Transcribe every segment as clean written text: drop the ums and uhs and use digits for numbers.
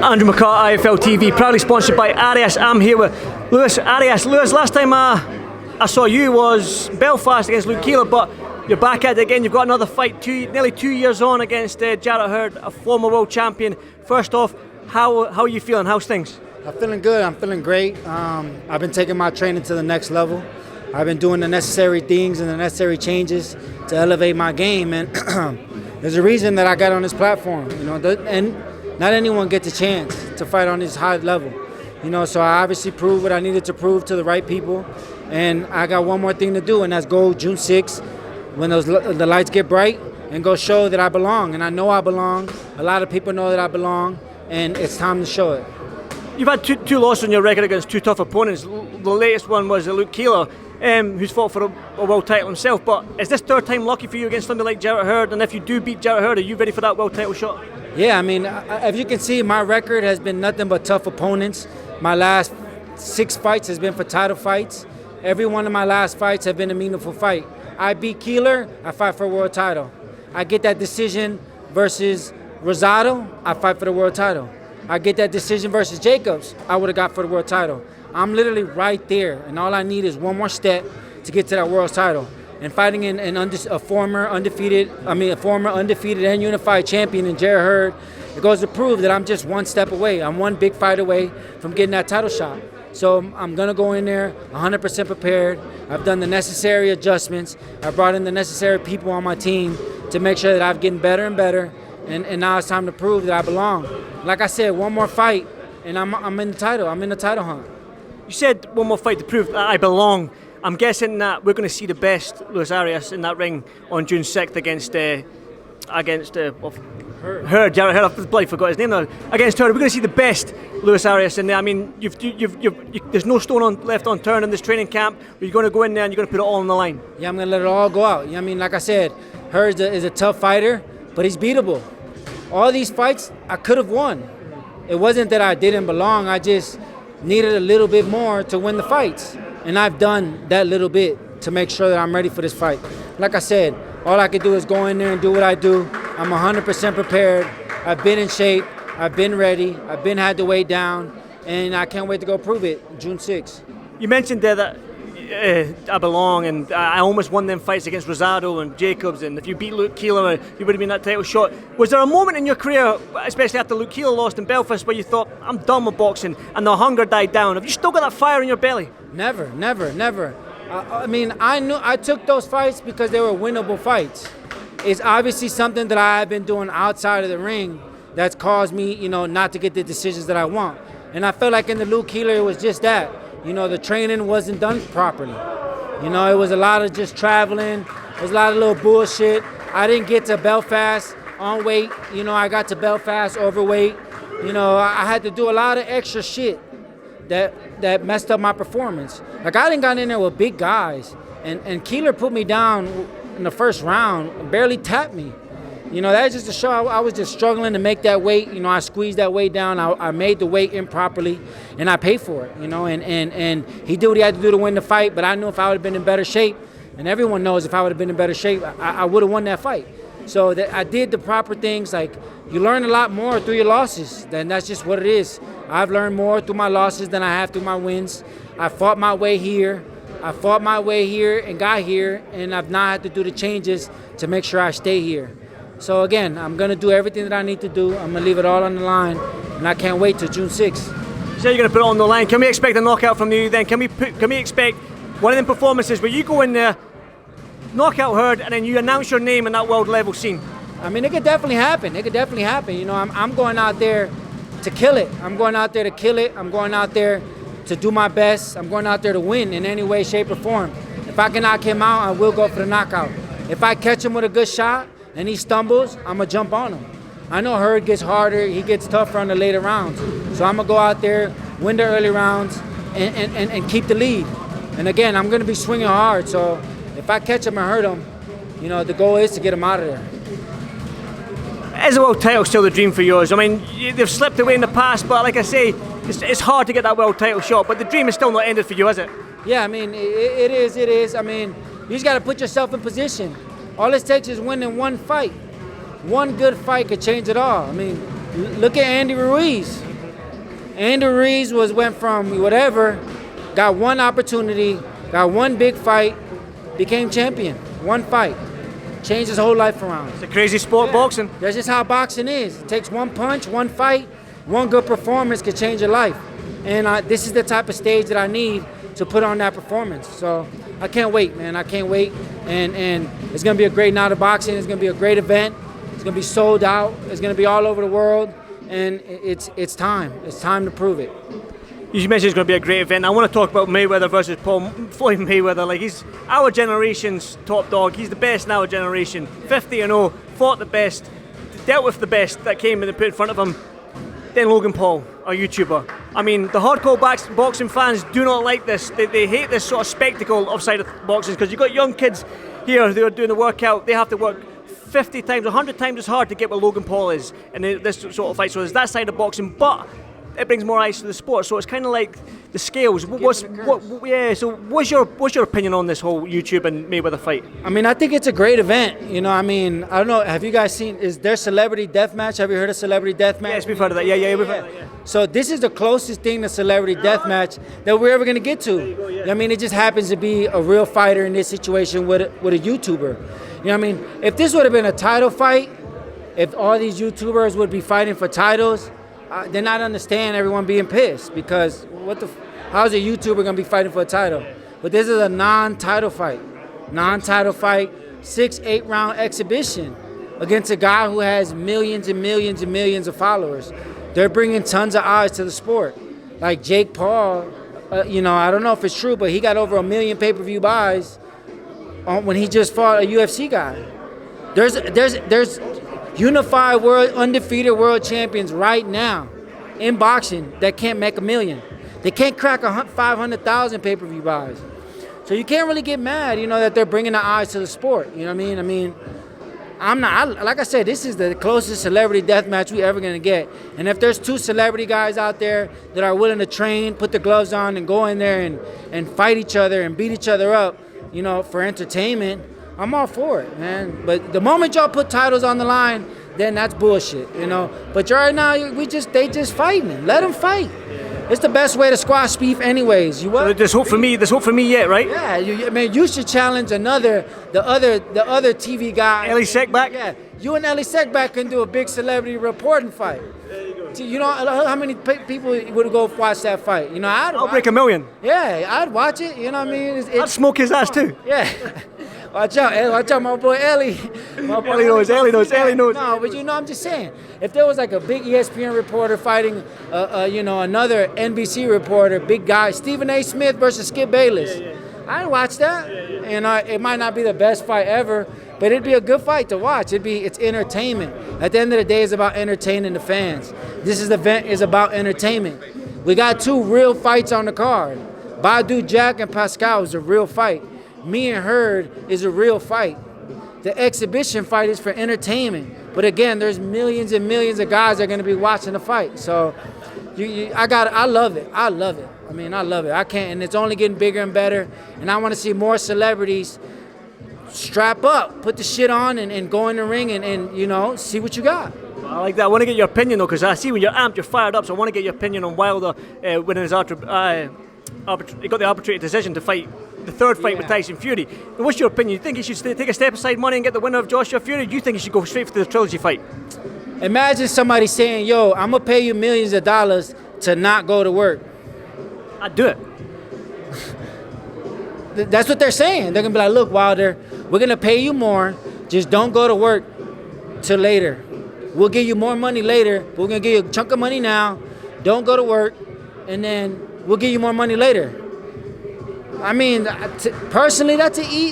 Andrew McCART, IFL TV, proudly sponsored by Arias. I'm here with Lewis. Arias, Lewis, last time I saw you was Belfast against Luke Keeler, but you're back at it again. You've got another fight, nearly 2 years on, against Jarrett Hurd, a former world champion. First off, how are you feeling? How's things? I'm feeling good. I'm feeling great. I've been taking my training to the next level. I've been doing the necessary things and the necessary changes to elevate my game, and there's a reason that I got on this platform, and not anyone gets a chance to fight on this high level, so I obviously proved what I needed to prove to the right people, and I got one more thing to do, and that's go June 6th when the lights get bright and go show that I belong, and I know I belong. A lot of people know that I belong, and it's time to show it. You've had two losses on your record against two tough opponents. The latest one was Luke Keeler, who's fought for a world title himself. But is this third time lucky for you against somebody like Jarrett Hurd? And if you do beat Jarrett Hurd, are you ready for that world title shot? Yeah, I mean, if you can see, my record has been nothing but tough opponents. My last 6 fights has been for title fights. Every one of my last fights have been a meaningful fight. I beat Keeler, I fight for a world title. I get that decision versus Rosado, I fight for the world title. I get that decision versus Jacobs, I would have got for the world title. I'm literally right there, and all I need is one more step to get to that world title. And fighting a former undefeated and unified champion in Jarrett Hurd, it goes to prove that I'm just one step away. I'm one big fight away from getting that title shot. So I'm going to go in there 100% prepared. I've done the necessary adjustments. I brought in the necessary people on my team to make sure that I'm getting better and better. And now it's time to prove that I belong. Like I said, one more fight, and I'm in the title. I'm in the title hunt. You said one more fight to prove that I belong. I'm guessing that we're going to see the best Luis Arias in that ring on June 6th against Hurd. Jarrett Hurd. I've bloody forgot his name now. Against Hurd, we're going to see the best Luis Arias in there. I mean, there's no stone left unturned in this training camp. You're going to go in there and you're going to put it all on the line. Yeah, I'm going to let it all go out. I mean, like I said, Hurd is a tough fighter, but he's beatable. All these fights, I could have won. It wasn't that I didn't belong. I just needed a little bit more to win the fights. And I've done that little bit to make sure that I'm ready for this fight. Like I said, all I could do is go in there and do what I do. I'm 100% prepared. I've been in shape. I've been ready. I've been had the weight down. And I can't wait to go prove it June 6th. You mentioned there that I belong, and I almost won them fights against Rosado and Jacobs, and if you beat Luke Keeler, you would have been that title shot. Was there a moment in your career, especially after Luke Keeler lost in Belfast, where you thought, I'm done with boxing, and the hunger died down? Have you still got that fire in your belly? Never. I mean, I took those fights because they were winnable fights. It's obviously something that I've been doing outside of the ring that's caused me, not to get the decisions that I want. And I felt like in the Luke Keeler, it was just that. The training wasn't done properly. It was a lot of just traveling. It was a lot of little bullshit. I didn't get to Belfast on weight. I got to Belfast overweight. I had to do a lot of extra shit that messed up my performance. Like, I didn't got in there with big guys. And Keeler put me down in the first round, barely tapped me. That's just to show I was just struggling to make that weight. I squeezed that weight down. I made the weight improperly, and I paid for it. And he did what he had to do to win the fight. But I knew if I would have been in better shape, and everyone knows if I would have been in better shape, I would have won that fight. So I did the proper things. Like, you learn a lot more through your losses. Then that's just what it is. I've learned more through my losses than I have through my wins. I fought my way here. And got here, and I've not had to do the changes to make sure I stay here. So again, I'm going to do everything that I need to do. I'm going to leave it all on the line, and I can't wait till June 6th. You say you're going to put it on the line. Can we expect a knockout from you then? Can we expect one of them performances where you go in there, knock out Hurd, and then you announce your name in that world level scene? I mean, it could definitely happen. I'm going out there to kill it. I'm going out there to do my best. I'm going out there to win in any way, shape, or form. If I can knock him out, I will go for the knockout. If I catch him with a good shot and he stumbles, I'm going to jump on him. I know Hurd gets harder, he gets tougher on the later rounds. So I'm going to go out there, win the early rounds, and keep the lead. And again, I'm going to be swinging hard. So if I catch him and hurt him, the goal is to get him out of there. Is the world title still the dream for yours? I mean, they've slipped away in the past, but like I say, it's hard to get that world title shot, but the dream is still not ended for you, is it? Yeah, I mean, it is. I mean, you just got to put yourself in position. All it takes is winning one fight. One good fight could change it all. I mean, look at Andy Ruiz. Andy Ruiz went from whatever, got one opportunity, got one big fight, became champion. One fight. Changed his whole life around. It's a crazy sport, boxing. That's just how boxing is. It takes one punch, one fight, one good performance can change your life. And this is the type of stage that I need to put on that performance. So I can't wait, man. I can't wait. And it's going to be a great night of boxing. It's going to be a great event. It's going to be sold out. It's going to be all over the world. And it's time. It's time to prove it. You mentioned it's going to be a great event. I want to talk about Mayweather versus Floyd Mayweather. Like, he's our generation's top dog. He's the best in our generation. 50-0, fought the best, dealt with the best that came and put in front of him. Then Logan Paul, a YouTuber. I mean, the hardcore boxing fans do not like this. They hate this sort of spectacle of side of boxing, because you've got young kids here who are doing the workout. They have to work 50 times, 100 times as hard to get where Logan Paul is in this sort of fight. So there's that side of boxing, but it brings more eyes to the sport. So it's kind of like the scales. So what's your opinion on this whole YouTube and Mayweather fight? I mean, I think it's a great event. You know, I mean, I don't know. Have you guys seen? Is there Celebrity Deathmatch? Have you heard of Celebrity Deathmatch? Yes, we've heard of that. Yeah, we've heard of that. Yeah. So this is the closest thing to Celebrity Deathmatch that we're ever gonna get to. I mean, it just happens to be a real fighter in this situation with a YouTuber. You know what I mean? If this would have been a title fight, if all these YouTubers would be fighting for titles, then I'd understand everyone being pissed, because how's a YouTuber gonna be fighting for a title? But this is a non-title fight. 6-8 round exhibition against a guy who has millions and millions and millions of followers. They're bringing tons of eyes to the sport. Like Jake Paul, you know, I don't know if it's true, but he got over 1 million pay-per-view buys when he just fought a UFC guy. There's unified world, undefeated world champions right now in boxing that can't make 1 million. They can't crack 500,000 pay-per-view buys. So you can't really get mad, you know, that they're bringing the eyes to the sport. You know what I mean? I mean, like I said, this is the closest celebrity death match we ever gonna get. And if there's 2 celebrity guys out there that are willing to train, put the gloves on, and go in there and fight each other and beat each other up, you know, for entertainment, I'm all for it, man. But the moment y'all put titles on the line, then that's bullshit, you know. But right now, they just fighting. Let them fight. It's the best way to squash beef, anyways. You what? So there's hope for me. There's hope for me yet, right? Yeah, I mean, you should challenge the other TV guy. Ellie Seckbach. Yeah, you and Ellie Seckbach can do a big celebrity reporting fight. There you go. You know how many people would go watch that fight? You know, I'll break 1 million. Yeah, I'd watch it. You know what I mean? I'd smoke his ass too. Yeah. Watch out, my boy Ellie. Ellie knows. No, but you know, I'm just saying, if there was like a big ESPN reporter fighting, you know, another NBC reporter, big guy, Stephen A. Smith versus Skip Bayless, I'd watch that. And it might not be the best fight ever, but it'd be a good fight to watch. It's entertainment. At the end of the day, it's about entertaining the fans. This event is about entertainment. We got 2 real fights on the card. Badu Jack and Pascal is a real fight. Me and Hurd is a real fight. The exhibition fight is for entertainment. But again, there's millions and millions of guys that are going to be watching the fight. So I love it. I love it. I mean, I love it. I can't, and it's only getting bigger and better. And I want to see more celebrities strap up, put the shit on, and go in the ring and you know, see what you got. I like that. I want to get your opinion though, because I see when you're amped, you're fired up. So I want to get your opinion on Wilder winning his he got the arbitrary decision to fight the third fight with Tyson Fury. What's your opinion? You think he should take a step aside money and get the winner of Joshua Fury? Or do you think he should go straight for the trilogy fight? Imagine somebody saying, yo, I'm going to pay you millions of dollars to not go to work. I'd do it. That's what they're saying. They're going to be like, look, Wilder, we're going to pay you more. Just don't go to work till later. We'll give you more money later, but we're going to give you a chunk of money now. Don't go to work, and then we'll give you more money later. I mean, personally, that's an easy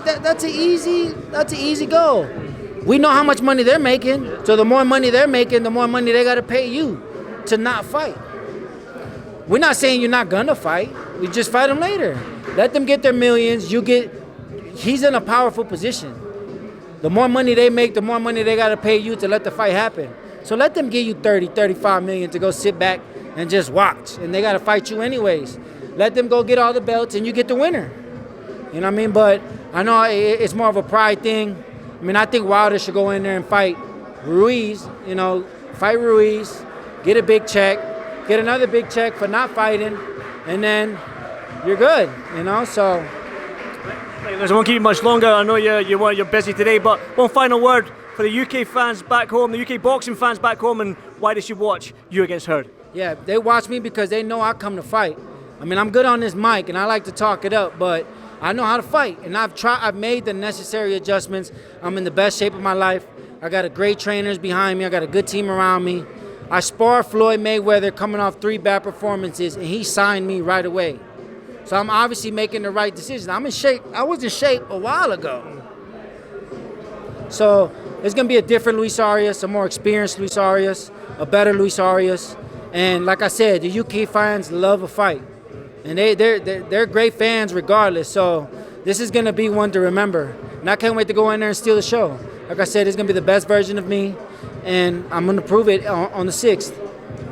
goal. We know how much money they're making, so the more money they're making, the more money they got to pay you to not fight. We're not saying you're not gonna fight. We just fight them later. Let them get their millions. He's in a powerful position. The more money they make, the more money they got to pay you to let the fight happen. So let them give you 30, 35 million to go sit back and just watch, and they got to fight you anyways. Let them go get all the belts, and you get the winner. You know what I mean? But I know it's more of a pride thing. I mean, I think Wilder should go in there and fight Ruiz, you know, fight Ruiz, get a big check, get another big check for not fighting, and then you're good, you know. So. Listen, I won't keep you much longer. I know you're busy today, but one final word for the UK fans back home, the UK boxing fans back home, and why they should watch you against Hurd. Yeah, they watch me because they know I come to fight. I mean, I'm good on this mic, and I like to talk it up, but I know how to fight, and I've made the necessary adjustments. I'm in the best shape of my life. I got great trainers behind me. I got a good team around me. I sparred Floyd Mayweather coming off 3 bad performances, and he signed me right away. So I'm obviously making the right decision. I'm in shape. I was in shape a while ago. So it's going to be a different Luis Arias, a more experienced Luis Arias, a better Luis Arias. And like I said, the UK fans love a fight. And they're great fans regardless. So this is going to be one to remember. And I can't wait to go in there and steal the show. Like I said, it's going to be the best version of me. And I'm going to prove it on the 6th.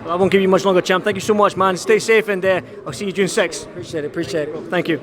Well, I won't give you much longer, champ. Thank you so much, man. Stay safe, and I'll see you June 6th. Appreciate it. Thank you.